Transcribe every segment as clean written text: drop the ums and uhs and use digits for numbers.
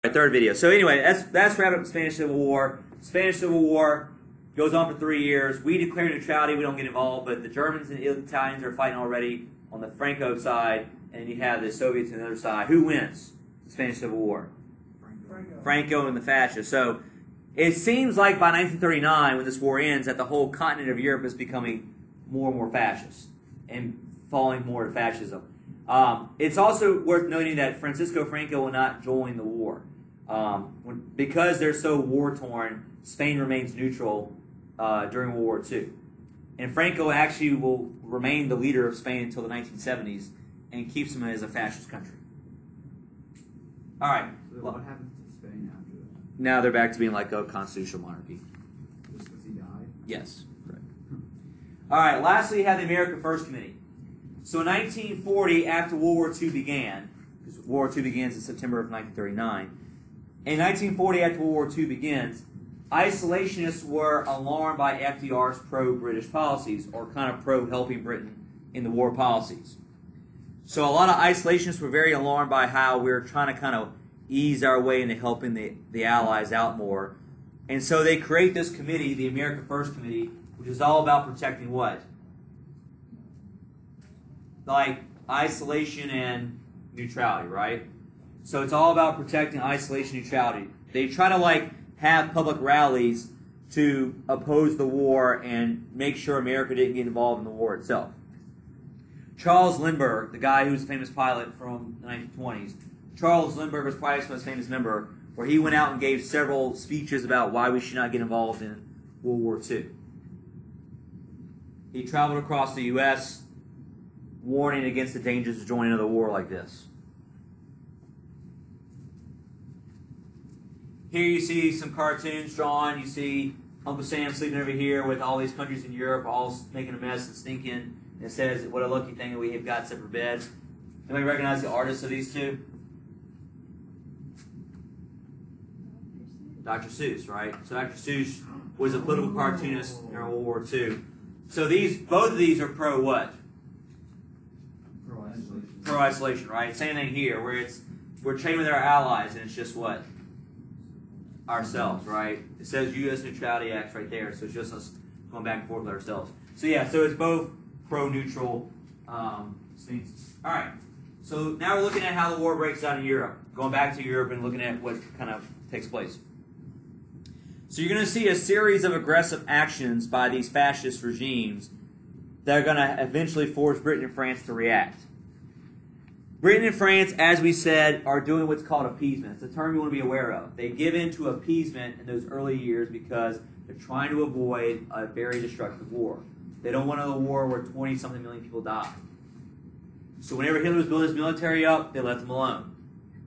Third video. So anyway, that's wrapped up the Spanish Civil War. Spanish Civil War goes on for 3 years. We declare neutrality. We don't get involved, but the Germans and the Italians are fighting already on the Franco side, and you have the Soviets on the other side. Who wins the Spanish Civil War? Franco and the fascists. So it seems like by 1939, when this war ends, that the whole continent of Europe is becoming more and more fascist and falling more to fascism. It's also worth noting that Francisco Franco will not join the war. Because they're so war-torn, Spain remains neutral during World War II. And Franco actually will remain the leader of Spain until the 1970s and keeps them as a fascist country. All right. So what happens to Spain after that? Now they're back to being like a constitutional monarchy. Just because he died? Yes. Correct. All right. Lastly, you have the America First Committee. So in 1940, after World War II began, because World War II begins in September of 1939, in 1940, after World War II begins, isolationists were alarmed by FDR's pro-British policies, or kind of pro-helping Britain in the war policies. So a lot of isolationists were very alarmed by how we were trying to kind of ease our way into helping the Allies out more. And so they create this committee, the America First Committee, which is all about protecting what? Like isolation and neutrality, right? So it's all about protecting isolation and neutrality. They try to have public rallies to oppose the war and make sure America didn't get involved in the war itself. Charles Lindbergh, the guy who was a famous pilot from the 1920s, Charles Lindbergh was probably his most famous member, where he went out and gave several speeches about why we should not get involved in World War II. He traveled across the U.S., warning against the dangers of joining another war like this. Here you see some cartoons drawn. You see Uncle Sam sleeping over here with all these countries in Europe all making a mess and stinking. And it says, what a lucky thing that we have got separate beds. Anybody recognize the artists of these two? Dr. Seuss, right? So Dr. Seuss was a political cartoonist during World War II. So both of these are pro what? Pro-isolation. Pro-isolation, right? Same thing here, where we're trading with our allies, and it's just what? Ourselves, right? It says U.S. Neutrality Act right there, so it's just us going back and forth with ourselves. So yeah, so it's both pro-neutral things. All right, so now we're looking at how the war breaks out in Europe, going back to Europe and looking at what kind of takes place. So you're going to see a series of aggressive actions by these fascist regimes that are going to eventually force Britain and France to react. Britain and France, as we said, are doing what's called appeasement. It's a term you want to be aware of. They give in to appeasement in those early years because they're trying to avoid a very destructive war. They don't want another war where 20-something million people die. So whenever Hitler was building his military up, they left him alone.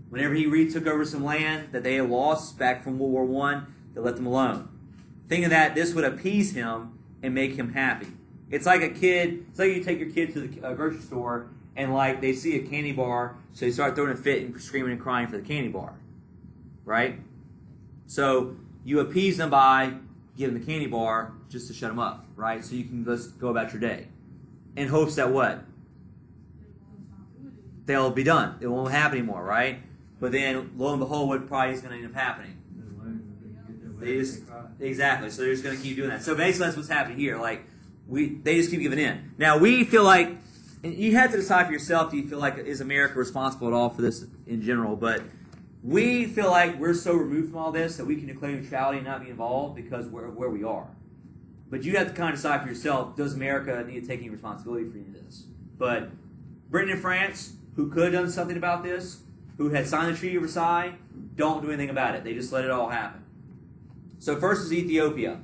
Whenever he retook over some land that they had lost back from World War I, they left him alone. Thinking that this would appease him and make him happy. It's like a kid, it's like you take your kid to the grocery store and they see a candy bar, so they start throwing a fit and screaming and crying for the candy bar. Right? So you appease them by giving the candy bar just to shut them up. Right? So you can just go about your day. In hopes that what? They'll be done. It won't happen anymore, right? But then, lo and behold, what probably is going to end up happening? Exactly. So they're just going to keep doing that. So basically that's what's happening here. They just keep giving in. Now we feel like, and you have to decide for yourself, do you feel like, is America responsible at all for this in general? But we feel like we're so removed from all this that we can declare neutrality and not be involved because we're where we are. But you have to kind of decide for yourself, does America need to take any responsibility for any of this? But Britain and France, who could have done something about this, who had signed the Treaty of Versailles, don't do anything about it. They just let it all happen. So first is Ethiopia.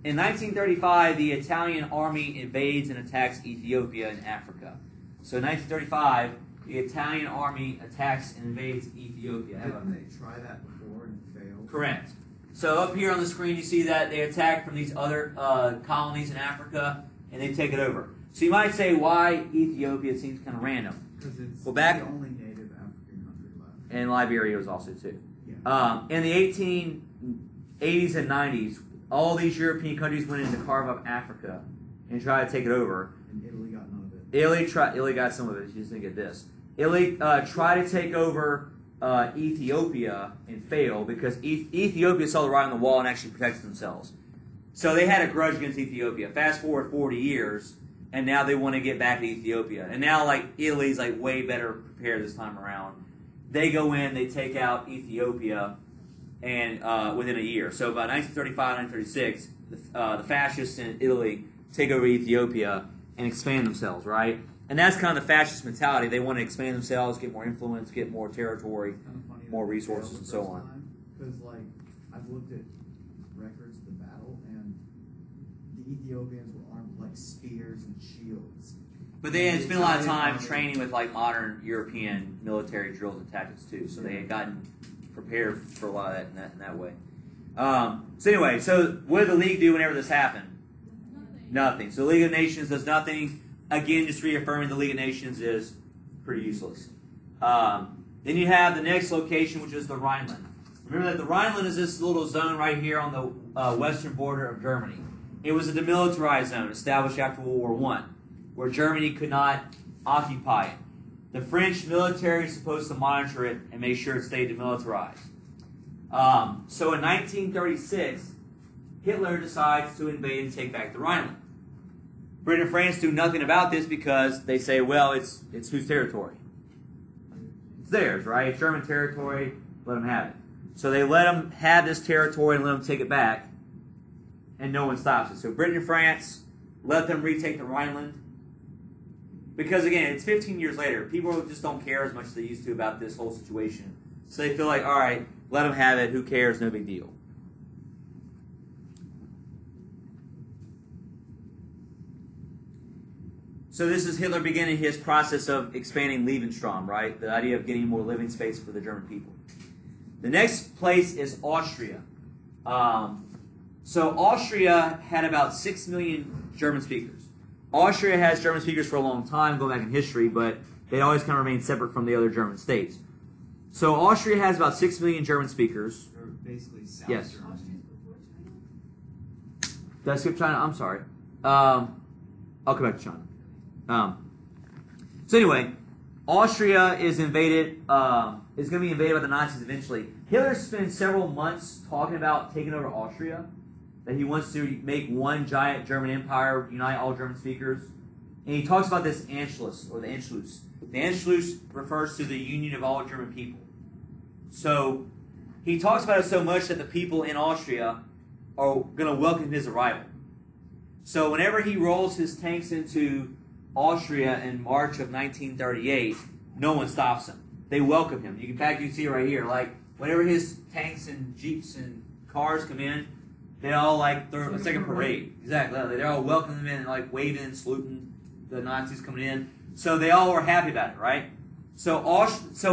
In 1935, the Italian army invades and attacks Ethiopia in Africa. So in 1935, the Italian army attacks and invades Ethiopia. Didn't they try that before and failed? Correct. So up here on the screen, you see that they attack from these other colonies in Africa, and they take it over. So you might say, why Ethiopia? It seems kind of random. Because it's the only native African country left. And Liberia was also too. Yeah. In the 1880s and 90s, all these European countries went in to carve up Africa and try to take it over. And Italy got none of it. Italy got some of it. You just didn't get this. Italy tried to take over Ethiopia and fail because Ethiopia saw the writing on the wall and actually protected themselves. So they had a grudge against Ethiopia. Fast forward 40 years, and now they want to get back to Ethiopia. And now, like, Italy's like way better prepared this time around. They go in, they take out Ethiopia, and within a year. So by 1935, 1936, the fascists in Italy take over Ethiopia and expand themselves, right? And that's kind of the fascist mentality. They want to expand themselves, get more influence, get more territory, more resources, and so on. Because, like, I've looked at records of the battle, and the Ethiopians were armed with, like, spears and shields. But they had spent a lot of time training with, like, modern European military drills and tactics, too. So they had gotten prepared for a lot of that in that way. So anyway, so what did the League do whenever this happened? Nothing. So the League of Nations does nothing. Again, just reaffirming the League of Nations is pretty useless. Then you have the next location, which is the Rhineland. Remember that the Rhineland is this little zone right here on the western border of Germany. It was a demilitarized zone established after World War I, where Germany could not occupy it. The French military is supposed to monitor it and make sure it stayed demilitarized. So in 1936, Hitler decides to invade and take back the Rhineland. Britain and France do nothing about this because they say, well, it's whose territory? It's theirs, right? It's German territory, let them have it. So they let them have this territory and let them take it back, and no one stops it. So Britain and France let them retake the Rhineland. Because, again, it's 15 years later. People just don't care as much as they used to about this whole situation. So they feel like, all right, let them have it. Who cares? No big deal. So this is Hitler beginning his process of expanding Lebensraum, right? The idea of getting more living space for the German people. The next place is Austria. So Austria had about 6 million German speakers. Austria has German speakers for a long time, going back in history, but they always kind of remain separate from the other German states. So Austria has about 6 million German speakers. Or basically South Yes. Germany. Did I skip China? I'm sorry. I'll come back to China. So anyway, Austria is invaded. Is going to be invaded by the Nazis eventually. Hitler spent several months talking about taking over Austria. That he wants to make one giant German empire, unite all German speakers. And he talks about this Anschluss, or the Anschluss. The Anschluss refers to the union of all German people. So he talks about it so much that the people in Austria are going to welcome his arrival. So whenever he rolls his tanks into Austria in March of 1938, no one stops him. They welcome him. In fact, you can see it right here. Like, whenever his tanks and jeeps and cars come in, they all it's like a parade. Exactly. They're all welcoming him in and like waving and saluting the Nazis coming in. So they all were happy about it, right? So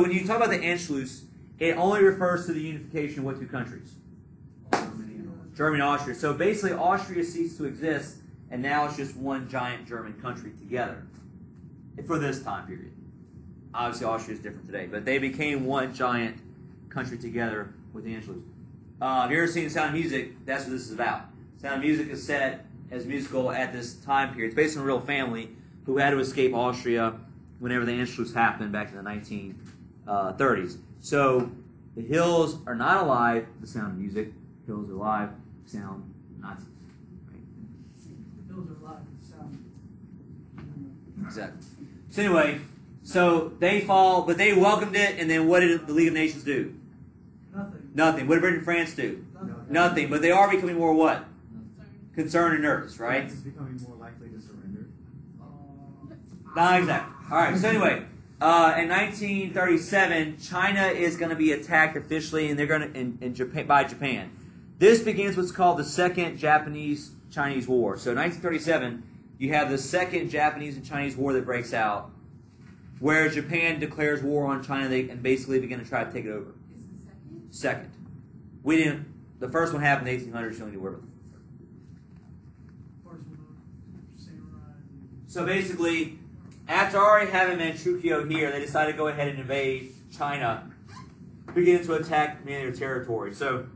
when you talk about the Anschluss, it only refers to the unification of what two countries? Germany and Austria. So basically Austria ceased to exist, and now it's just one giant German country together for this time period. Obviously Austria is different today, but they became one giant country together with the Anschluss. If you've ever seen Sound of Music, that's what this is about. Sound of Music is set as a musical at this time period. It's based on a real family who had to escape Austria whenever the Anschluss happened back in the 1930s. So the Hills are not alive, the Sound of Music. Hills are alive, Sound Nazis. Right? The Hills are alive, Sound. Exactly. So anyway, so they fall, but they welcomed it, and then what did the League of Nations do? Nothing. What did Britain and France do? Nothing. But they are becoming more what? Concerned and nervous, right? France is becoming more likely to surrender. Not exactly. All right. So anyway, in 1937, China is going to be attacked officially, and they're going to in Japan by Japan. This begins what's called the Second Japanese-Chinese War. So in 1937, you have the Second Japanese and Chinese War that breaks out, where Japan declares war on China and basically begin to try to take it over. Second. We didn't. The first one happened in the 1800s. You don't need to worry about it. So basically, after already having Manchukuo here, they decided to go ahead and invade China, begin to attack their territory. So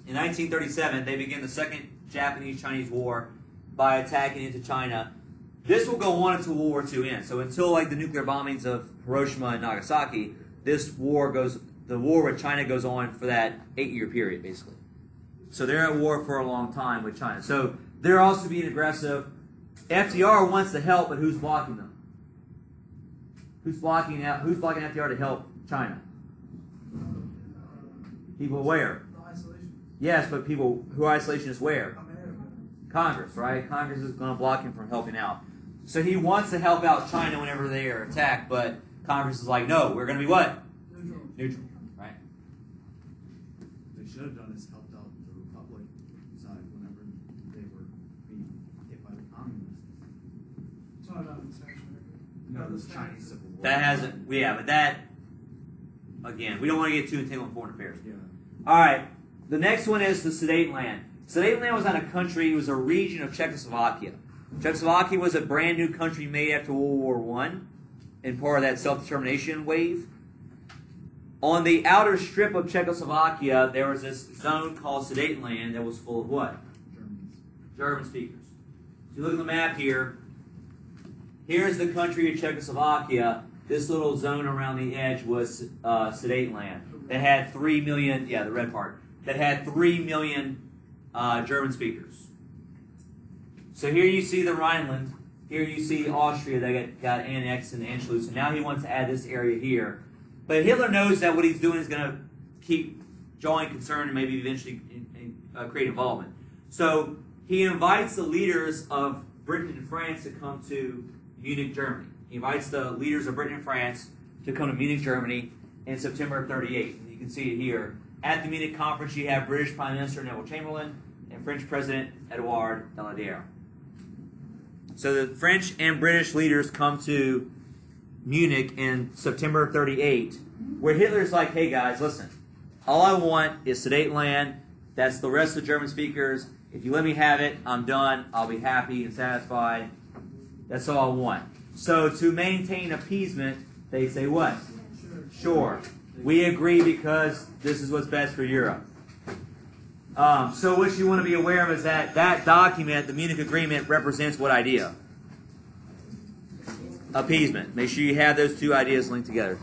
in 1937, they begin the Second Japanese-Chinese War by attacking into China. This will go on until World War II ends. So until like the nuclear bombings of Hiroshima and Nagasaki, the war with China goes on for that 8-year period, basically. So they're at war for a long time with China. So they're also being aggressive. FDR wants to help, but who's blocking them? Who's blocking FDR to help China? People where? The isolation. Yes, but people who are isolationists where? America. Congress, right? Congress is going to block him from helping out. So he wants to help out China whenever they are attacked, but Congress is like, no, we're going to be what? Neutral. Neutral, right? They should have done is helped out the Republic side whenever they were being hit by the communists. It's not about the sanction record. No, the the Chinese Civil War. That hasn't, yeah, but that, again, we don't want to get too entangled in foreign affairs. Yeah. All right, the next one is the Sudetenland. Sudetenland was not a country, it was a region of Czechoslovakia. Czechoslovakia was a brand new country made after World War I, and part of that self-determination wave. On the outer strip of Czechoslovakia, there was this zone called Sudetenland that was full of what? Germans. German speakers. So you look at the map here. Here's the country of Czechoslovakia. This little zone around the edge was Sudetenland. That had 3 million, yeah, the red part, that had 3 million German speakers. So here you see the Rhineland. Here you see Austria that got annexed and Anschluss. And now he wants to add this area here. But Hitler knows that what he's doing is going to keep drawing concern and maybe eventually create involvement. So he invites the leaders of Britain and France to come to Munich, Germany. He invites the leaders of Britain and France to come to Munich, Germany in September of '38. And you can see it here. At the Munich conference, you have British Prime Minister Neville Chamberlain and French President Edouard Daladier. So the French and British leaders come to Munich in September of '38, where Hitler's like, hey guys, listen, all I want is Sudetenland. That's the rest of the German speakers. If you let me have it, I'm done. I'll be happy and satisfied. That's all I want. So to maintain appeasement, they say what? Sure. We agree because this is what's best for Europe. So what you want to be aware of is that that document, the Munich Agreement, represents what idea? Appeasement. Make sure you have those two ideas linked together.